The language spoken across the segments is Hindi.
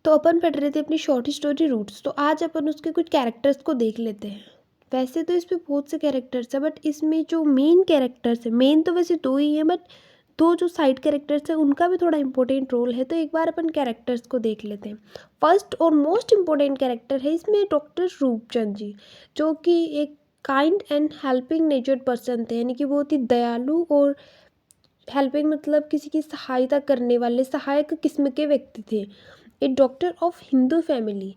तो अपन पढ़ रहे थे अपनी शॉर्ट स्टोरी रूट्स, तो आज अपन उसके कुछ कैरेक्टर्स को देख लेते हैं। वैसे तो इसमें बहुत से कैरेक्टर्स हैं, बट इसमें जो मेन कैरेक्टर्स हैं, मेन तो वैसे दो ही हैं, बट दो जो साइड कैरेक्टर्स हैं उनका भी थोड़ा इंपॉर्टेंट रोल है। तो एक बार अपन कैरेक्टर्स को देख लेते हैं। फर्स्ट और मोस्ट इम्पोर्टेंट कैरेक्टर है इसमें डॉक्टर रूपचंद जी, जो कि एक काइंड एंड हेल्पिंग नेचर्ड पर्सन थे, यानी कि बहुत ही दयालु और हेल्पिंग मतलब किसी की सहायता करने वाले सहायक किस्म के व्यक्ति थे। ए डॉक्टर ऑफ हिंदू फैमिली,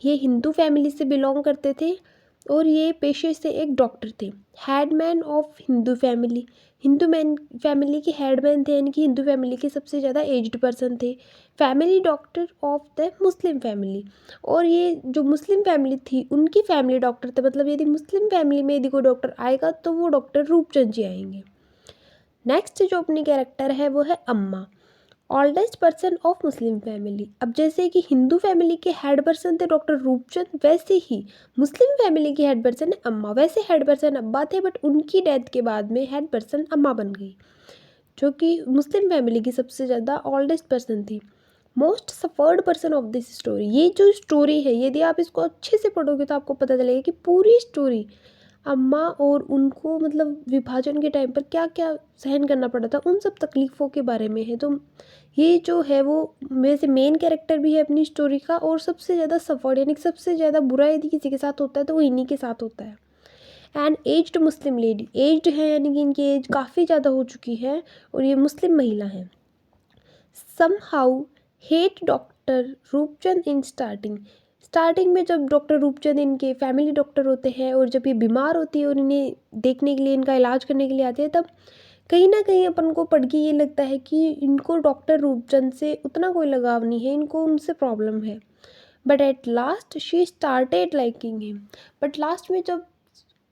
ये हिंदू फैमिली से बिलोंग करते थे और ये पेशे से एक डॉक्टर थे। Headman of Hindu family, Hindu man family के हेडमैन थे, यानी कि हिंदू फैमिली के सबसे ज़्यादा एज्ड पर्सन थे। Family doctor of the Muslim family, और ये जो मुस्लिम फैमिली थी उनकी फैमिली डॉक्टर थे, मतलब यदि मुस्लिम फैमिली में यदि कोई डॉक्टर आएगा तो वो डॉक्टर रूपचंद जी आएंगे। नेक्स्ट जो अपनी कैरेक्टर है वो है अम्मा, oldest person of Muslim family. अब जैसे कि हिंदू फैमिली के हेड पर्सन थे डॉक्टर रूपचंद, वैसे ही मुस्लिम फैमिली की हेड पर्सन है अम्मा। वैसे हेड पर्सन अब्बा थे, बट उनकी डेथ के बाद में हेड पर्सन अम्मा बन गई, जो कि मुस्लिम फैमिली की सबसे ज़्यादा ओल्डेस्ट पर्सन थी। Most suffered person of this story, ये जो स्टोरी है यदि आप इसको अच्छे से पढ़ोगे तो आपको पता चलेगा कि पूरी स्टोरी अम्मा और उनको मतलब विभाजन के टाइम पर क्या क्या सहन करना पड़ा था, उन सब तकलीफ़ों के बारे में है। तो ये जो है वो वैसे मेन कैरेक्टर भी है अपनी स्टोरी का, और सबसे ज़्यादा सफ़र्ड यानी कि सबसे ज़्यादा बुरा यदि किसी के साथ होता है तो वो इन्हीं के साथ होता है। And aged Muslim lady, aged है यानी कि इनकी एज काफ़ी ज़्यादा हो चुकी है और ये मुस्लिम महिला हैं। Somehow hate doctor Rupchand in starting में जब डॉक्टर रूपचंद इनके फैमिली डॉक्टर होते हैं और जब ये बीमार होती है और इन्हें देखने के लिए इनका इलाज करने के लिए आते हैं, तब कहीं ना कहीं अपन को पढ़ के ये लगता है कि इनको डॉक्टर रूपचंद से उतना कोई लगाव नहीं है, इनको उनसे प्रॉब्लम है। But at last she started liking him, but last में जब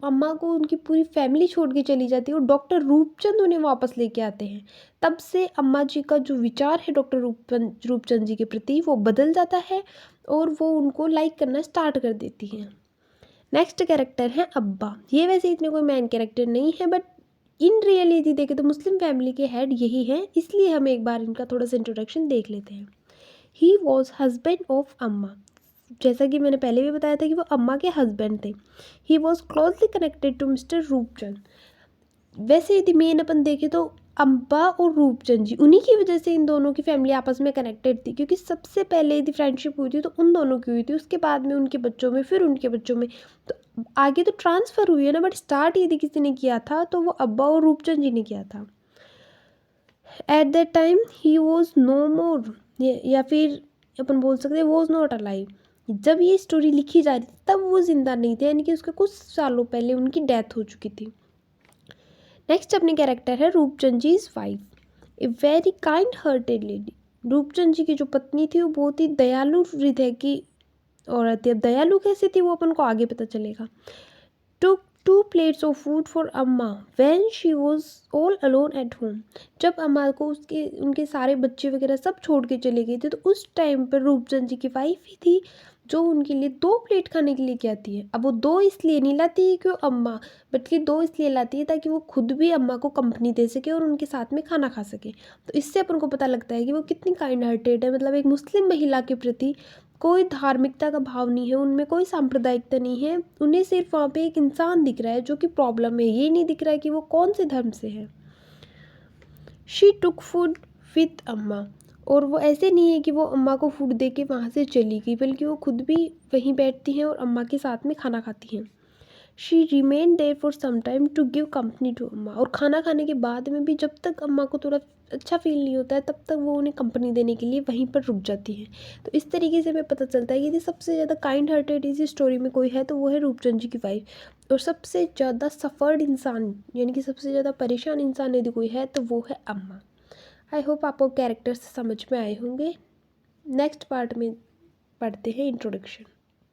अम्मा को उनकी पूरी फैमिली छोड़ के चली जाती है और डॉक्टर रूपचंद उन्हें वापस लेके आते हैं, तब से अम्मा जी का जो विचार है डॉक्टर रूपचंद जी के प्रति वो बदल जाता है और वो उनको लाइक करना स्टार्ट कर देती हैं। नेक्स्ट कैरेक्टर है अब्बा। ये वैसे इतने कोई मैन कैरेक्टर नहीं है, बट इन रियलिटी देखे तो मुस्लिम फैमिली के हेड यही हैं, इसलिए हम एक बार इनका थोड़ा सा इंट्रोडक्शन देख लेते हैं। ही वॉज हस्बैंड ऑफ अम्मा, जैसा कि मैंने पहले भी बताया था कि वो अम्मा के हस्बैंड थे। He was closely connected to mister Rupchand. वैसे यदि मेन अपन देखें तो अम्बा और रूपचंद जी, उन्हीं की वजह से इन दोनों की फैमिली आपस में कनेक्टेड थी, क्योंकि सबसे पहले यदि फ्रेंडशिप हुई थी तो उन दोनों की हुई थी, उसके बाद में उनके बच्चों में, फिर उनके बच्चों में, तो आगे तो ट्रांसफ़र हुई है ना, बट स्टार्ट यदि किसी ने किया था तो वो अब्बा और रूपचंद जी ने किया था। At that time he was no more, या फिर अपन बोल सकते हैं वॉज नॉट अलाइव। जब ये स्टोरी लिखी जा रही थी तब वो ज़िंदा नहीं थे, यानी कि उसके कुछ सालों पहले उनकी डेथ हो चुकी थी। नेक्स्ट अपनी कैरेक्टर है Roopchand ji is wife, a very kind hearted lady. Roopchand ji की जो पत्नी थी वो बहुत ही दयालु हृदय की औरत थी। अब दयालु कैसे थी वो अपन को आगे पता चलेगा। took 2 plates of food for अम्मा when she was all alone at home, जब अम्मा को उनके सारे बच्चे वगैरह सब छोड़ के चले गए थे तो उस टाइम पर रूपचंद जी की वाइफ ही थी जो उनके लिए 2 प्लेट खाने के लिए आती है। अब वो दो इसलिए नहीं लाती है कि वो अम्मा, बल्कि दो इसलिए लाती है ताकि वो खुद भी अम्मा को कंपनी दे सके और उनके साथ में खाना खा सके। तो इससे अपन को पता लगता है कि वो कितनी काइंड हार्टेड है, मतलब एक मुस्लिम महिला के प्रति कोई धार्मिकता का भाव नहीं है, उनमें कोई सांप्रदायिकता नहीं है, उन्हें सिर्फ वहाँ पे एक इंसान दिख रहा है जो कि प्रॉब्लम में, ये नहीं दिख रहा है कि वो कौन से धर्म से है। शी टुक फूड विथ अम्मा, और वो ऐसे नहीं है कि वो अम्मा को फूड दे के वहाँ से चली गई, बल्कि वो खुद भी वहीं बैठती हैं और अम्मा के साथ में खाना खाती हैं। She remain there for some time to give company to Amma, और खाना खाने के बाद में भी जब तक अम्मा को थोड़ा अच्छा फील नहीं होता है तब तक वो उन्हें कंपनी देने के लिए वहीं पर रुक जाती हैं। तो इस तरीके से हमें पता चलता है कि यदि सबसे ज़्यादा काइंड हार्टेड इस स्टोरी में कोई है तो वो है रूपचंद जी की वाइफ, और सबसे ज़्यादा सफ़र्ड इंसान यानी कि सबसे ज़्यादा परेशान इंसान यदि कोई है तो वो है अम्मा। आई होप आपको कैरेक्टर्स समझ में आए होंगे। नेक्स्ट पार्ट में पढ़ते हैं इंट्रोडक्शन।